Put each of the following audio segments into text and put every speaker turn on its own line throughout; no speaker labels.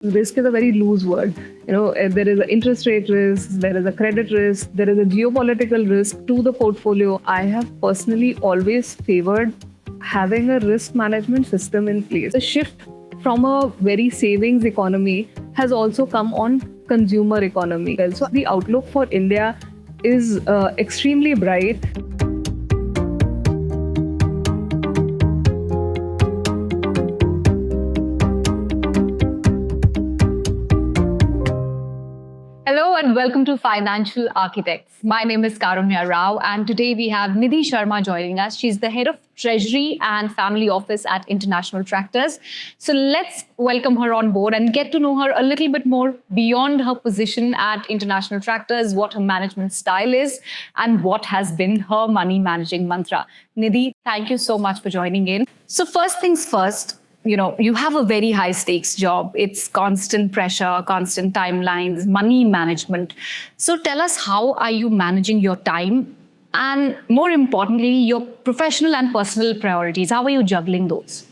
Risk is a very loose word. There is an interest rate risk, there is a credit risk, there is a geopolitical risk to the portfolio. I have personally always favored having a risk management system in place. The shift from a very savings economy has also come on consumer economy. So the outlook for India is extremely bright.
Hello and welcome to Financial Architects. My name is Karunya Rao and today we have Nidhi Sharma joining us. She's the head of Treasury and Family Office at International Tractors. So let's welcome her on board and get to know her a little bit more beyond her position at International Tractors, what her management style is and what has been her money managing mantra. Nidhi, thank you so much for joining in. So first things first, you have a very high stakes job. It's constant pressure, constant timelines, money management. So tell us, how are you managing your time? And more importantly, your professional and personal priorities. How are you juggling those?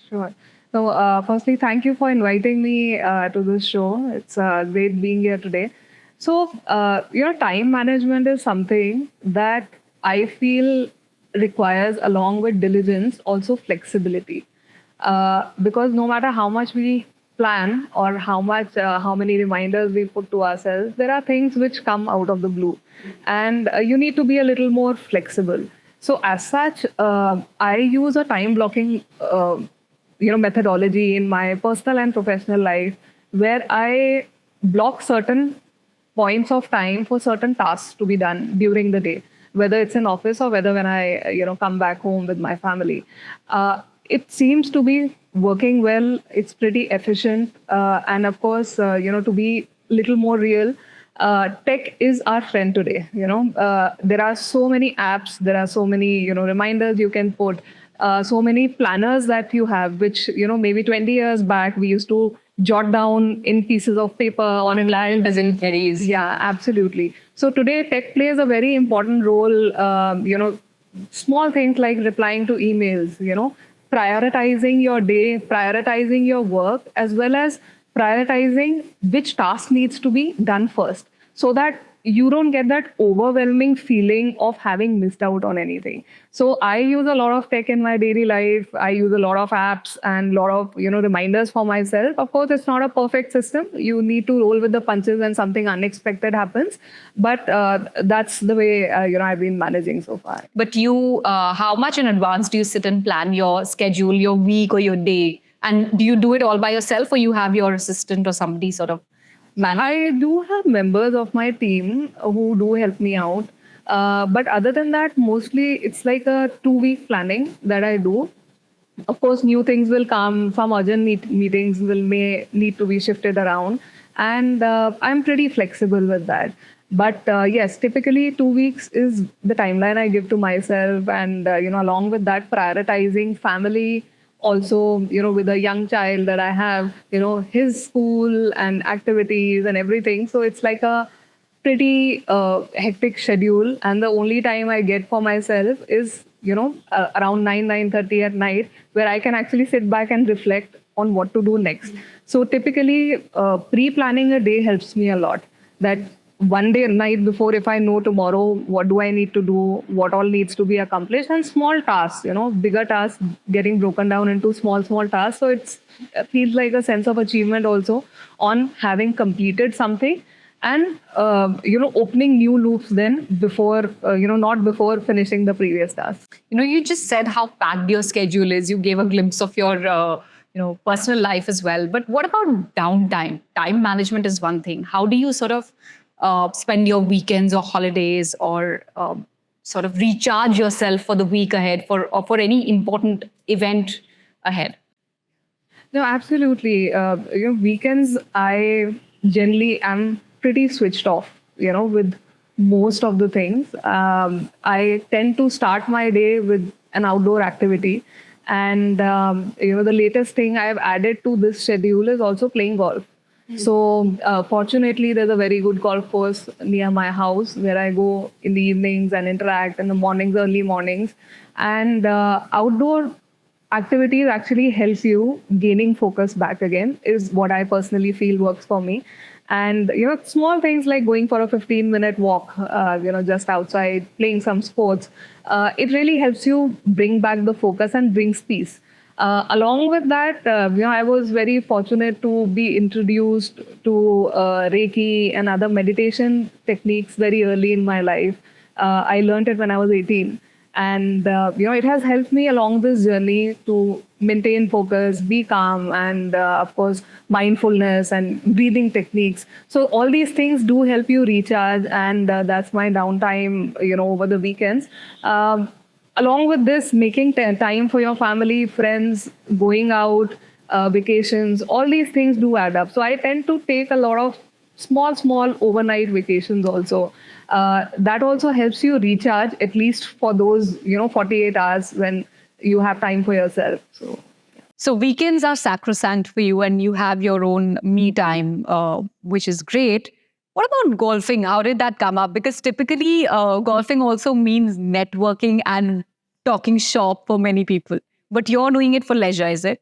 Sure. So, firstly, thank you for inviting me to this show. It's great being here today. So, time management is something that I feel requires, along with diligence, also flexibility. Because no matter how much we plan or how many reminders we put to ourselves, there are things which come out of the blue, and you need to be a little more flexible. So as such, I use a time blocking methodology in my personal and professional life, where I block certain points of time for certain tasks to be done during the day, whether it's in office or whether when I come back home with my family. It seems to be working well. It's pretty efficient. And of course, to be a little more real, tech is our friend today. There are so many apps, there are so many, reminders you can put, so many planners that you have, which, maybe 20 years back, we used to jot down in pieces of paper on in line.
As in queries.
Yeah, absolutely. So today, tech plays a very important role, small things like replying to emails, prioritizing your day, prioritizing your work, as well as prioritizing which task needs to be done first, so that you don't get that overwhelming feeling of having missed out on anything. So I use a lot of tech in my daily life. I use a lot of apps and a lot of reminders for myself. Of course, it's not a perfect system. You need to roll with the punches when something unexpected happens. But that's the way I've been managing so far.
But how much in advance do you sit and plan your schedule, your week or your day? And do you do it all by yourself, or you have your assistant or somebody sort of
I do have members of my team who do help me out. But other than that, mostly it's like a 2-week planning that I do. Of course, new things will come. Some urgent meetings may need to be shifted around. And I'm pretty flexible with that. But yes, typically 2 weeks is the timeline I give to myself. And, along with that, prioritizing family. Also, with a young child that I have, his school and activities and everything. So it's like a pretty hectic schedule. And the only time I get for myself is, around 9:30 at night, where I can actually sit back and reflect on what to do next. So typically, pre-planning a day helps me a lot. That one day, night before, if I know tomorrow, what do I need to do, what all needs to be accomplished, and small tasks, bigger tasks getting broken down into small tasks. So it feels like a sense of achievement also on having completed something, and, opening new loops then before, not before finishing the previous task.
You just said how packed your schedule is. You gave a glimpse of your, personal life as well. But what about downtime? Time management is one thing. How do you sort of spend your weekends or holidays, or sort of recharge yourself for the week ahead, for any important event ahead?
No, absolutely. Weekends, I generally am pretty switched off, with most of the things. I tend to start my day with an outdoor activity. And, the latest thing I've added to this schedule is also playing golf. So fortunately, there's a very good golf course near my house where I go in the evenings and interact in the mornings, early mornings. And outdoor activities actually help you gaining focus back again, is what I personally feel works for me. And small things like going for a 15-minute walk, just outside, playing some sports, it really helps you bring back the focus and brings peace. Along with that, I was very fortunate to be introduced to Reiki and other meditation techniques very early in my life. I learned it when I was 18, and it has helped me along this journey to maintain focus, be calm, and of course mindfulness and breathing techniques. So all these things do help you recharge, and that's my downtime. Over the weekends. Along with this, making time for your family, friends, going out, vacations, all these things do add up. So I tend to take a lot of small overnight vacations also. That also helps you recharge, at least for those 48 hours when you have time for yourself.
So weekends are sacrosanct for you, and you have your own me time, which is great. What about golfing? How did that come up? Because typically, golfing also means networking and talking shop for many people. But you're doing it for leisure, is it?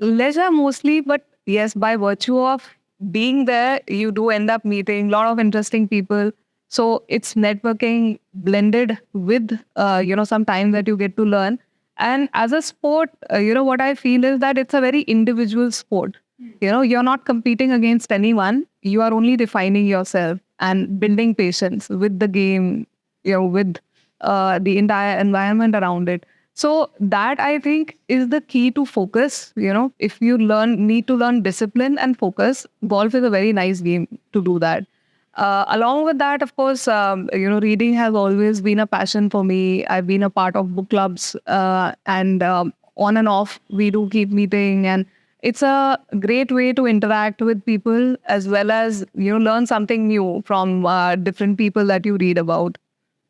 Leisure mostly, but yes, by virtue of being there, you do end up meeting a lot of interesting people. So it's networking blended with some time that you get to learn. And as a sport, what I feel is that it's a very individual sport. You're not competing against anyone. You are only defining yourself and building patience with the game, with the entire environment around it. So that, I think, is the key to focus. If you need to learn discipline and focus, golf is a very nice game to do that. Along with that, of course, reading has always been a passion for me. I've been a part of book clubs, and on and off, we do keep meeting. And it's a great way to interact with people, as well as learn something new from different people that you read about.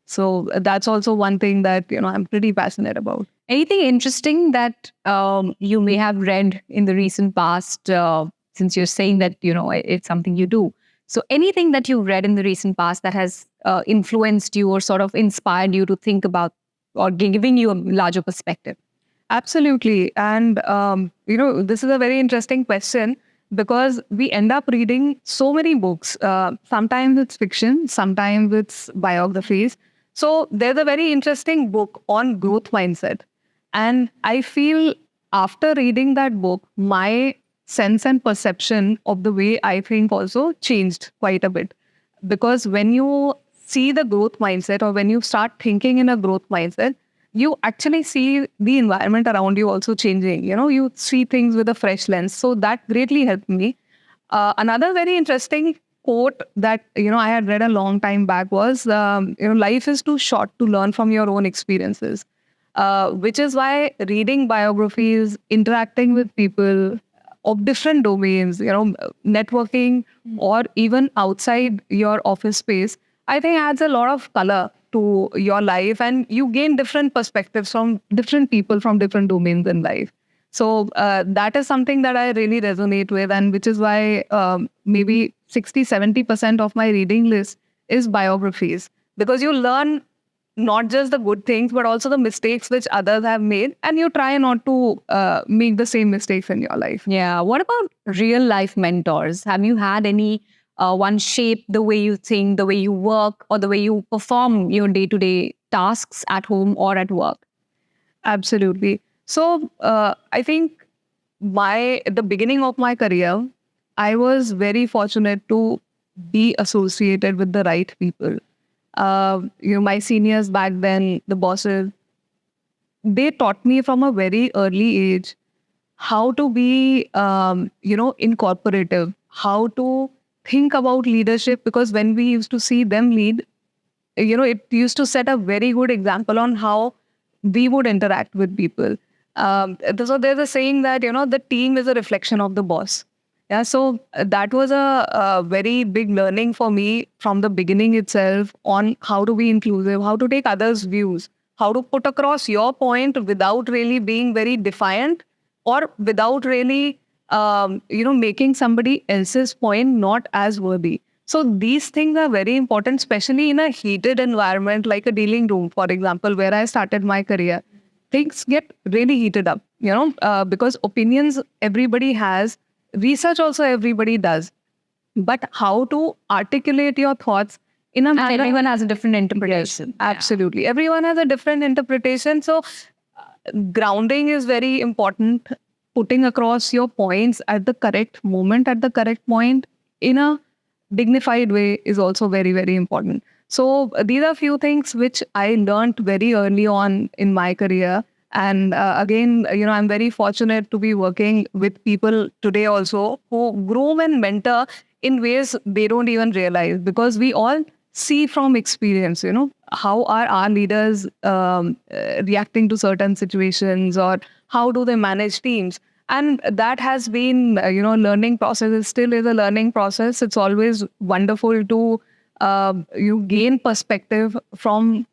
So that's also one thing that I'm pretty passionate about.
Anything interesting that you may have read in the recent past, since you're saying that it's something you do? So anything that you read in the recent past that has influenced you or sort of inspired you to think about, or giving you a larger perspective?
Absolutely. And, this is a very interesting question, because we end up reading so many books. Sometimes it's fiction, sometimes it's biographies. So there's a very interesting book on growth mindset. And I feel after reading that book, my sense and perception of the way I think also changed quite a bit. Because when you see the growth mindset, or when you start thinking in a growth mindset, you actually see the environment around you also changing. You see things with a fresh lens. So that greatly helped me. Another very interesting quote that I had read a long time back was, life is too short to learn from your own experiences, which is why reading biographies, interacting with people of different domains, networking, or even outside your office space, I think adds a lot of color to your life, and you gain different perspectives from different people from different domains in life. So that is something that I really resonate with, and which is why maybe 60-70% of my reading list is biographies, because you learn not just the good things, but also the mistakes which others have made, and you try not to make the same mistakes in your life.
Yeah. What about real life mentors? Have you had any one shape the way you think, the way you work, or the way you perform your day-to-day tasks at home or at work?
Absolutely. So I think the beginning of my career, I was very fortunate to be associated with the right people. My seniors back then, the bosses, they taught me from a very early age how to be, incorporative, how to think about leadership, because when we used to see them lead, it used to set a very good example on how we would interact with people. So there's a saying that, the team is a reflection of the boss. Yeah, so that was a very big learning for me from the beginning itself, on how to be inclusive, how to take others' views, how to put across your point without really being very defiant, or without really, making somebody else's point not as worthy. So these things are very important, especially in a heated environment like a dealing room, for example, where I started my career. things get really heated up, because opinions everybody has, research also everybody does. But how to articulate your thoughts in a
And
manner.
everyone has a different
Yes,
interpretation.
absolutely. Everyone has a different interpretation. So, grounding is very important. Putting across your points at the correct moment, at the correct point, in a dignified way is also very, very important. So, these are few things which I learned very early on in my career. And again, I'm very fortunate to be working with people today also who groom and mentor in ways they don't even realize, because we all see from experience, how are our leaders reacting to certain situations, or how do they manage teams. And that has been, learning process. It still is a learning process. It's always wonderful to you gain perspective from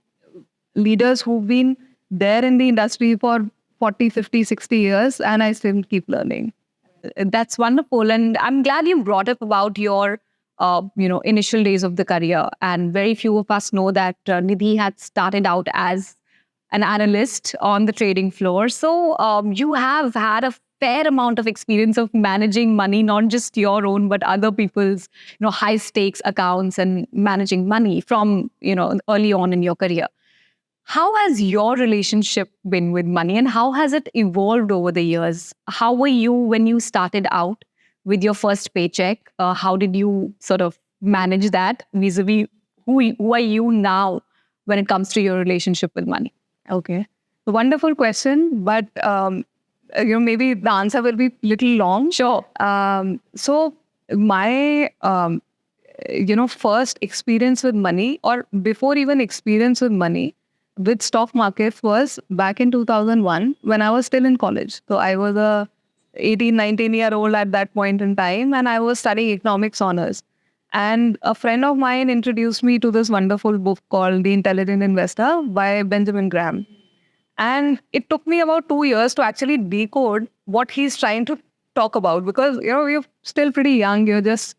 leaders who've been there in the industry for 40, 50, 60 years, and I still keep learning.
That's wonderful. And I'm glad you brought up about your, initial days of the career. And very few of us know that Nidhi had started out as an analyst on the trading floor. So you have had a fair amount of experience of managing money, not just your own, but other people's, high stakes accounts and managing money from, early on in your career. How has your relationship been with money and how has it evolved over the years? How were you when you started out with your first paycheck? How did you sort of manage that vis-a-vis who are you now when it comes to your relationship with money?
Okay. Wonderful question, but maybe the answer will be little long.
Sure.
So my first experience with money, or before even experience with money, with stock markets was back in 2001 when I was still in college. So I was a 18, 19-year-old at that point in time, and I was studying economics honors. And a friend of mine introduced me to this wonderful book called The Intelligent Investor by Benjamin Graham. And it took me about 2 years to actually decode what he's trying to talk about, because, you're still pretty young. You're just,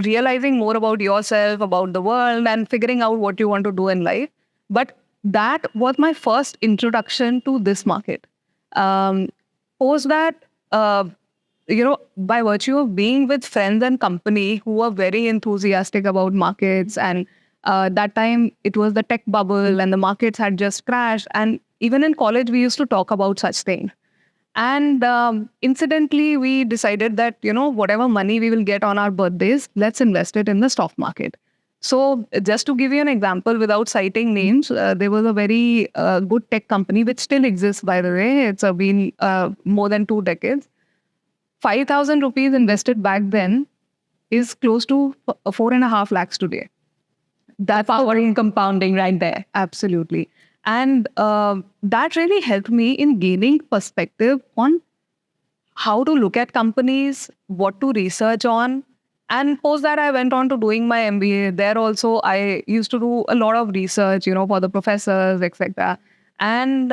realizing more about yourself, about the world, and figuring out what you want to do in life. But that was my first introduction to this market. Post that, by virtue of being with friends and company who were very enthusiastic about markets, and that time it was the tech bubble and the markets had just crashed. And even in college, we used to talk about such things. And incidentally, we decided that, whatever money we will get on our birthdays, let's invest it in the stock market. So just to give you an example, without citing names, there was a very good tech company, which still exists, by the way. It's been more than 2 decades. 5,000 rupees invested back then is close to 4.5 lakhs today.
That's power in compounding right there.
Absolutely. And that really helped me in gaining perspective on how to look at companies, what to research on. And post that, I went on to doing my MBA. There also, I used to do a lot of research, for the professors, etc. And,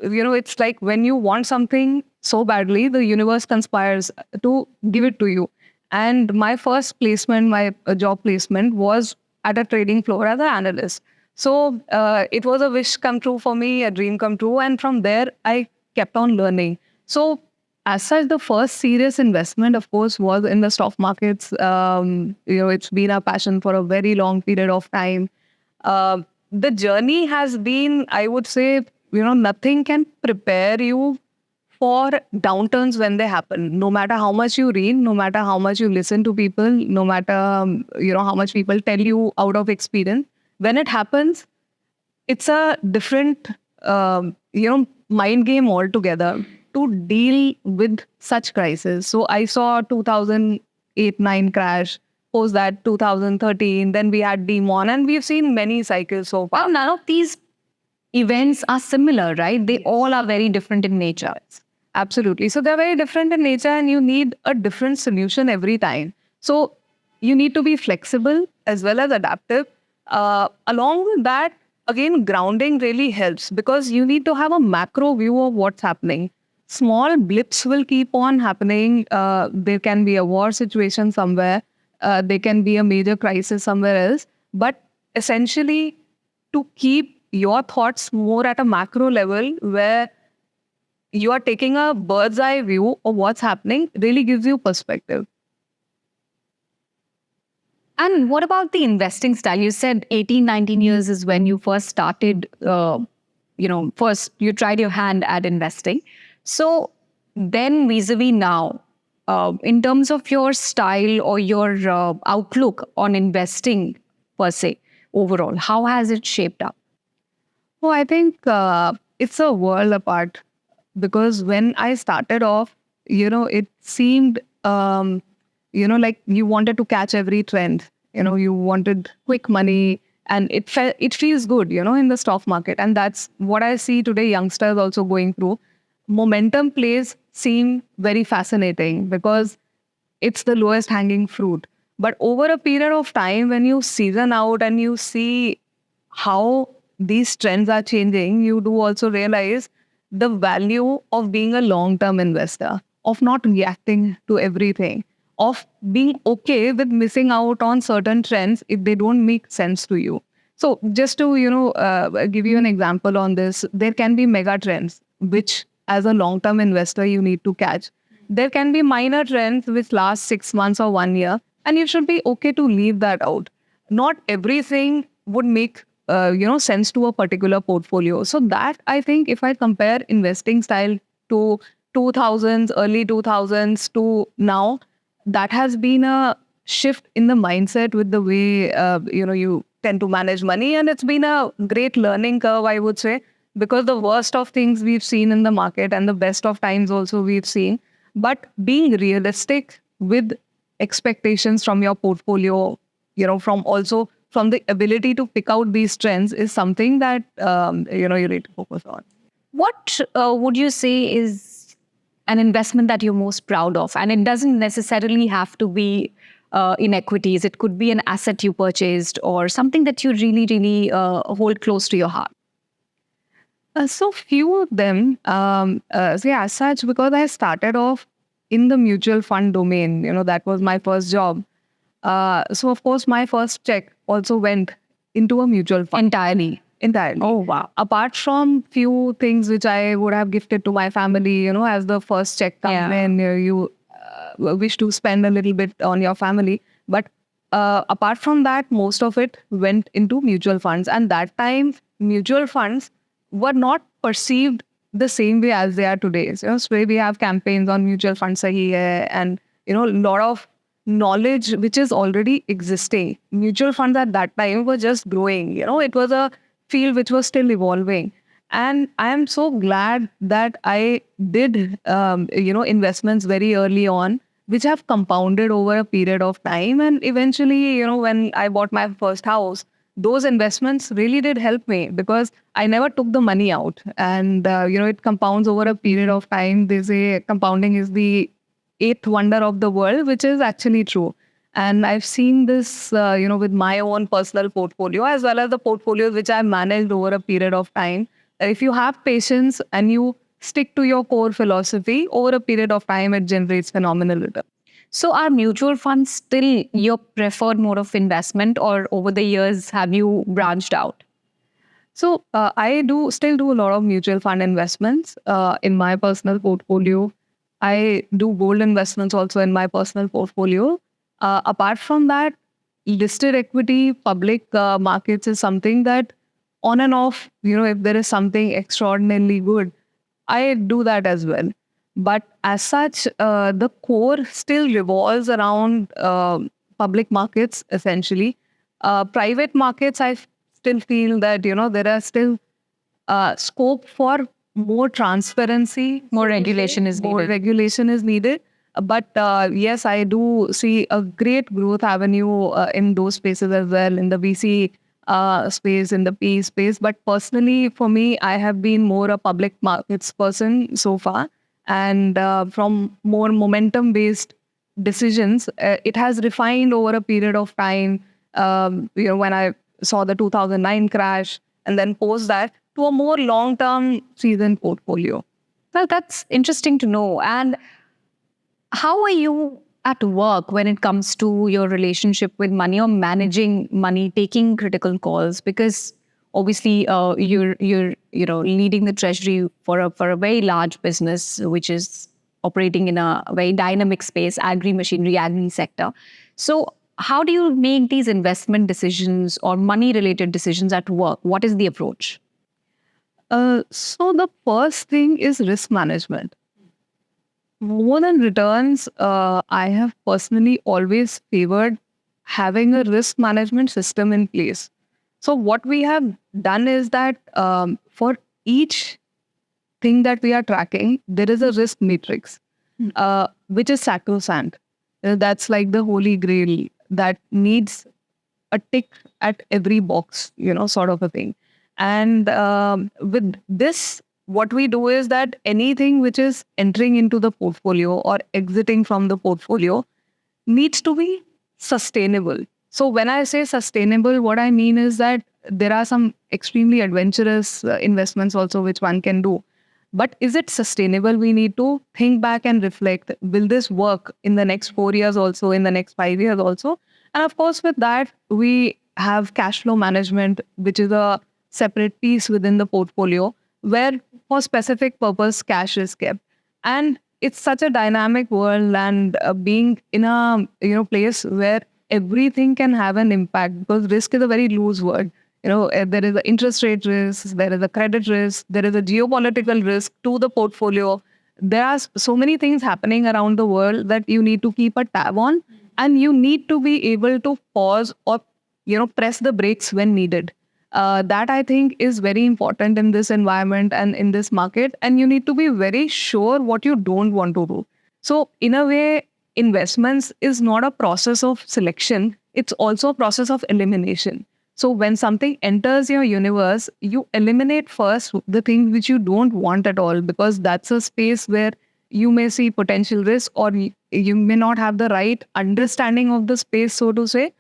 it's like when you want something so badly, the universe conspires to give it to you. And my first placement, my job placement, was at a trading floor as an analyst. So it was a wish come true for me, a dream come true. And from there, I kept on learning. So as such, the first serious investment, of course, was in the stock markets. It's been a passion for a very long period of time. The journey has been, I would say, nothing can prepare you for downturns when they happen. No matter how much you read, no matter how much you listen to people, no matter, how much people tell you out of experience, when it happens, it's a different, mind game altogether to deal with such crises. So I saw 2008-9 crash, post that 2013, then we had Demon, and we've seen many cycles so far.
Wow, none of these events are similar, right? They all are very different in nature.
Absolutely. So they're very different in nature, and you need a different solution every time. So you need to be flexible as well as adaptive. Along with that, again, grounding really helps, because you need to have a macro view of what's happening. Small blips will keep on happening. There can be a war situation somewhere. There can be a major crisis somewhere else. But essentially, to keep your thoughts more at a macro level where you are taking a bird's eye view of what's happening really gives you perspective.
And what about the investing style? You said 18, 19 years is when you first started, first you tried your hand at investing. So then vis-a-vis now, in terms of your style or your outlook on investing per se, overall, how has it shaped up?
Oh, I think it's a world apart because when I started off, it seemed, like you wanted to catch every trend. You wanted quick money, and it feels good, in the stock market, and that's what I see today. Youngsters also going through momentum plays seem very fascinating because it's the lowest hanging fruit. But over a period of time, when you season out and you see how these trends are changing, you do also realize the value of being a long term investor, of not reacting to everything, of being okay with missing out on certain trends if they don't make sense to you. So, just to give you an example on this, there can be mega trends which, as a long term investor, you need to catch. There can be minor trends which last 6 months or 1 year, and you should be okay to leave that out. Not everything would make sense to a particular portfolio. So that, I think, if I compare investing style to 2000s, early 2000s to now, that has been a shift in the mindset with the way you tend to manage money, and it's been a great learning curve, I would say, because the worst of things we've seen in the market and the best of times also we've seen. But being realistic with expectations from your portfolio, from the ability to pick out these trends is something that you need to focus on.
What would you say is an investment that you're most proud of? And it doesn't necessarily have to be in equities. It could be an asset you purchased or something that you really, really hold close to your heart.
So few of them, as such, because I started off in the mutual fund domain, that was my first job. So of course, my first check also went into a mutual fund. Entirely.
Oh, wow.
Apart from few things which I would have gifted to my family, as the first check comes in, you wish to spend a little bit on your family. But apart from that, most of it went into mutual funds. And that time, mutual funds were not perceived the same way as they are today. So today we have campaigns on mutual fund sahi hai, and a lot of knowledge which is already existing. Mutual funds at that time were just growing. It was a field which was still evolving. And I am so glad that I did, investments very early on, which have compounded over a period of time. And eventually, when I bought my first house, those investments really did help me because I never took the money out. And, it compounds over a period of time. They say compounding is the eighth wonder of the world, which is actually true. And I've seen this, with my own personal portfolio as well as the portfolios which I've managed over a period of time. That if you have patience and you stick to your core philosophy, over a period of time, it generates phenomenal return.
So are mutual funds still your preferred mode of investment, or over the years have you branched out?
So I do still do a lot of mutual fund investments in my personal portfolio. I do gold investments also in my personal portfolio. Apart from that, listed equity, public markets is something that on and off, if there is something extraordinarily good, I do that as well. But as such, the core still revolves around public markets, essentially. Private markets, I still feel that, there are still scope for more transparency.
More regulation is
More
needed.
regulation is needed. But yes, I do see a great growth avenue in those spaces as well, in the VC space, in the PE space. But personally, for me, I have been more a public markets person so far. And from more momentum-based decisions, it has refined over a period of time. When I saw the 2009 crash, and then post that to a more long-term seasoned portfolio.
Well, that's interesting to know. And how are you at work when it comes to your relationship with money or managing money, taking critical calls? Because Obviously, you're leading the treasury for a very large business, which is operating in a very dynamic space, agri machinery, agri sector. So, how do you make these investment decisions or money related decisions at work? What is the approach?
So the first thing is risk management. More than returns, I have personally always favored having a risk management system in place. So what we have done is that for each thing that we are tracking, there is a risk matrix, which is sacrosanct. That's like the holy grail that needs a tick at every box, sort of a thing. And with this, what we do is that anything which is entering into the portfolio or exiting from the portfolio needs to be sustainable. So when I say sustainable, what I mean is that there are some extremely adventurous investments also which one can do. But is it sustainable? We need to think back and reflect. Will this work in the next 4 years also, in the next 5 years also? And of course, with that, we have cash flow management, which is a separate piece within the portfolio where for specific purpose cash is kept. And it's such a dynamic world, and being in a place where everything can have an impact, because risk is a very loose word. There is the interest rate risk, there is a credit risk, there is a geopolitical risk to the portfolio. There are so many things happening around the world that you need to keep a tab on, and you need to be able to pause or press the brakes when needed. That I think is very important in this environment and in this market. And you need to be very sure what you don't want to do. So in a way, investments is not a process of selection. It's also a process of elimination. So when something enters your universe, you eliminate first the things which you don't want at all, because that's a space where you may see potential risk, or you may not have the right understanding of the space, so to say.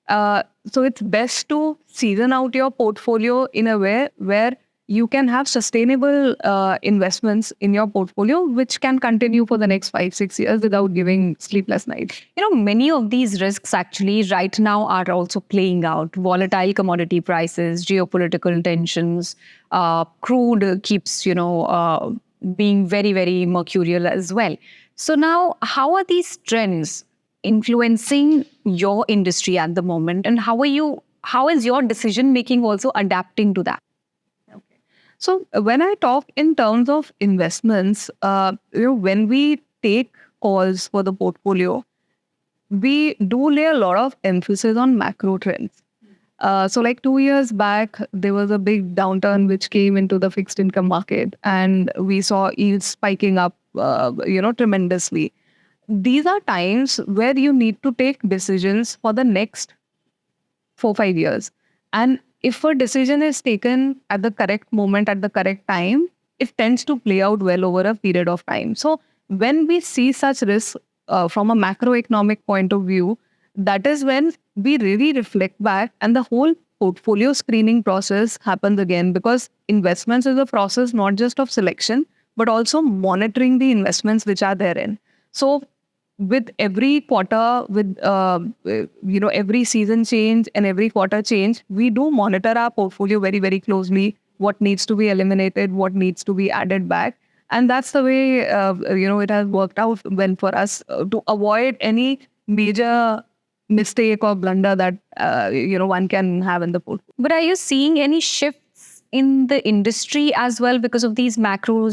So it's best to season out your portfolio in a way where you can have sustainable investments in your portfolio, which can continue for the next 5-6 years without giving sleepless nights.
Many of these risks actually right now are also playing out. Volatile commodity prices, geopolitical tensions, crude keeps, being very, very mercurial as well. So now, how are these trends influencing your industry at the moment, and how is your decision making also adapting to that?
So when I talk in terms of investments, when we take calls for the portfolio, we do lay a lot of emphasis on macro trends. So like 2 years back, there was a big downturn which came into the fixed income market, and we saw yields spiking up, tremendously. These are times where you need to take decisions for the next 4-5 years. And if a decision is taken at the correct moment, at the correct time, it tends to play out well over a period of time. So when we see such risks from a macroeconomic point of view, that is when we really reflect back, and the whole portfolio screening process happens again, because investments is a process not just of selection, but also monitoring the investments which are therein. So with every quarter, with every season change and every quarter change, we do monitor our portfolio very, very closely. What needs to be eliminated, what needs to be added back, and that's the way it has worked out well for us to avoid any major mistake or blunder that one can have in the portfolio.
But are you seeing any shifts in the industry as well because of these macro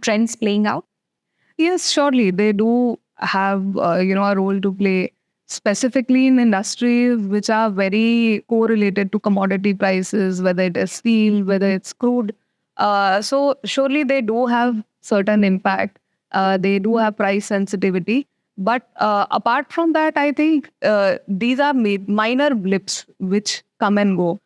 trends playing out?
Yes, surely they do have a role to play, specifically in industries which are very correlated to commodity prices, whether it is steel, whether it's crude. So surely they do have certain impact. They do have price sensitivity. But apart from that, I think these are minor blips which come and go.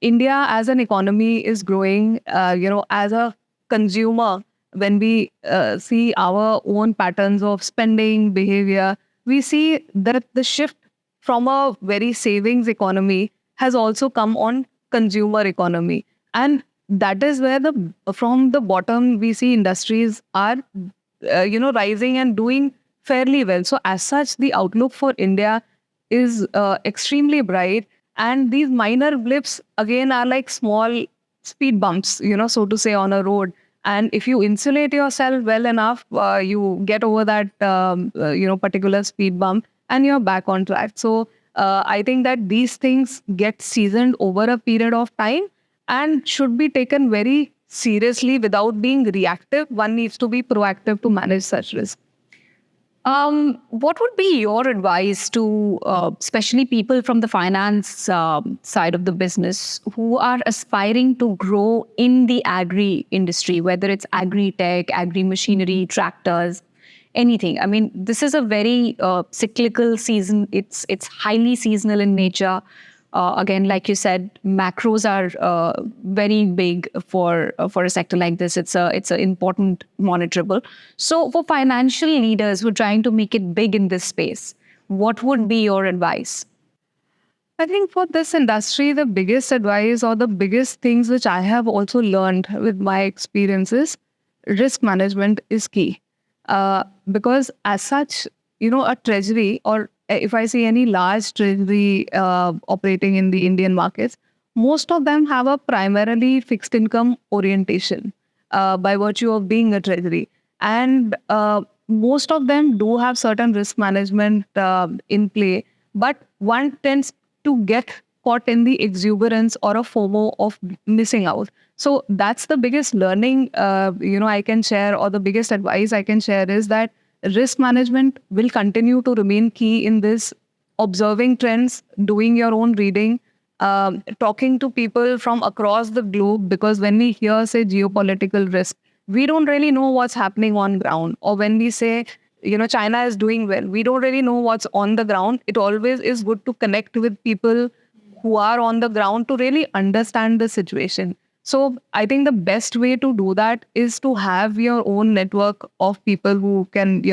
India as an economy is growing, as a consumer. When we see our own patterns of spending behavior, we see that the shift from a very savings economy has also come on consumer economy. And that is where from the bottom, we see industries are, rising and doing fairly well. So as such, the outlook for India is extremely bright. And these minor blips again are like small speed bumps, so to say, on a road. And if you insulate yourself well enough, you get over that, particular speed bump, and you're back on track. So I think that these things get seasoned over a period of time and should be taken very seriously without being reactive. One needs to be proactive to manage such risk.
What would be your advice to especially people from the finance side of the business who are aspiring to grow in the agri industry, whether it's agri tech, agri machinery, tractors, anything? I mean, this is a very cyclical season. It's highly seasonal in nature. Again, like you said, macros are very big for a sector like this. It's an important monitorable. So, for financial leaders who are trying to make it big in this space, what would be your advice?
I think for this industry, the biggest advice or the biggest things which I have also learned with my experiences, risk management is key. Because as such, a treasury, or if I see any large treasury operating in the Indian markets, most of them have a primarily fixed income orientation by virtue of being a treasury. And most of them do have certain risk management in play, but one tends to get caught in the exuberance or a FOMO of missing out. So that's the biggest learning, I can share, or the biggest advice I can share is that risk management will continue to remain key in this. Observing trends, doing your own reading, talking to people from across the globe, because when we hear, say, geopolitical risk, we don't really know what's happening on ground. Or when we say, China is doing well, we don't really know what's on the ground. It always is good to connect with people who are on the ground to really understand the situation. So I think the best way to do that is to have your own network of people who can,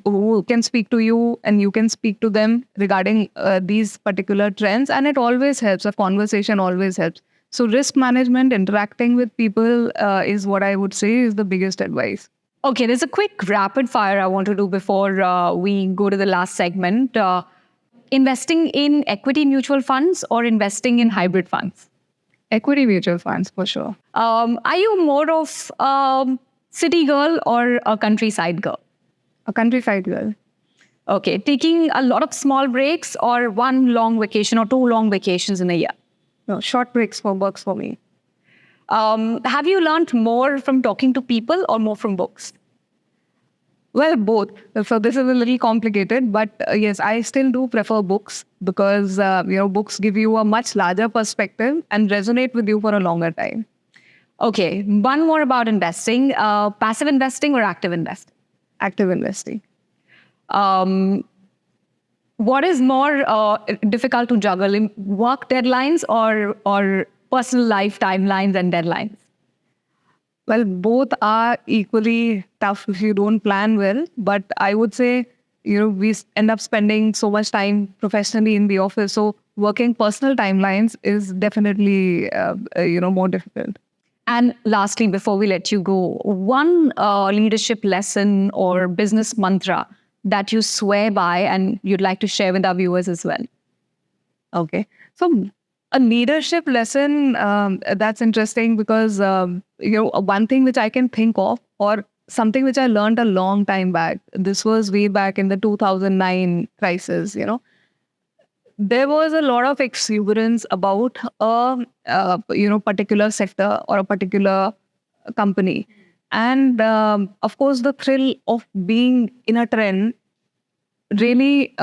who can speak to you and you can speak to them regarding these particular trends. And it always helps. A conversation always helps. So risk management, interacting with people is what I would say is the biggest advice.
Okay, there's a quick rapid fire I want to do before we go to the last segment. Investing in equity mutual funds or investing in hybrid funds?
Equity mutual funds, for sure.
Are you more of a city girl or a countryside girl?
A countryside girl.
Okay, taking a lot of small breaks or one long vacation or two long vacations in a year?
No, short breaks works for me.
Have you learned more from talking to people or more from books?
Well, both. So this is a little complicated, but yes, I still do prefer books because books give you a much larger perspective and resonate with you for a longer time.
Okay, one more about investing: passive investing or active investing?
Active investing.
What is more difficult to juggle: work deadlines or personal life timelines and deadlines?
Well, both are equally tough if you don't plan well. But I would say, we end up spending so much time professionally in the office. So working personal timelines is definitely, more difficult.
And lastly, before we let you go, one leadership lesson or business mantra that you swear by and you'd like to share with our viewers as well.
Okay. So a leadership lesson, that's interesting because, one thing which I can think of, or something which I learned a long time back, this was way back in the 2009 crisis, there was a lot of exuberance about a particular sector or a particular company. And of course, the thrill of being in a trend really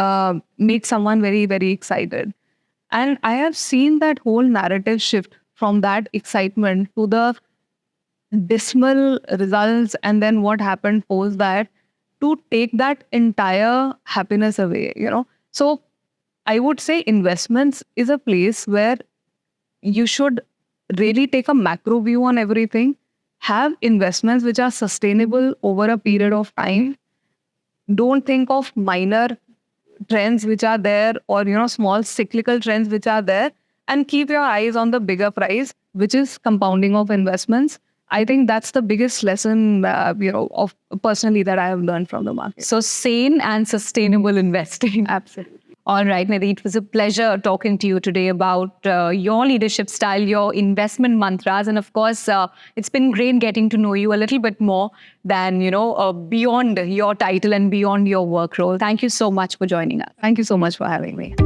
makes someone very, very excited. And I have seen that whole narrative shift from that excitement to the dismal results and then what happened post that, to take that entire happiness away, So I would say investments is a place where you should really take a macro view on everything, have investments which are sustainable over a period of time. Don't think of minor trends which are there or small cyclical trends which are there, and keep your eyes on the bigger prize, which is compounding of investments. I think that's the biggest lesson of personally that I have learned from the market.
So sane and sustainable investing.
Absolutely.
All right, Nidhi, it was a pleasure talking to you today about your leadership style, your investment mantras, and of course, it's been great getting to know you a little bit more than beyond your title and beyond your work role. Thank you so much for joining us.
Thank you so much for having me.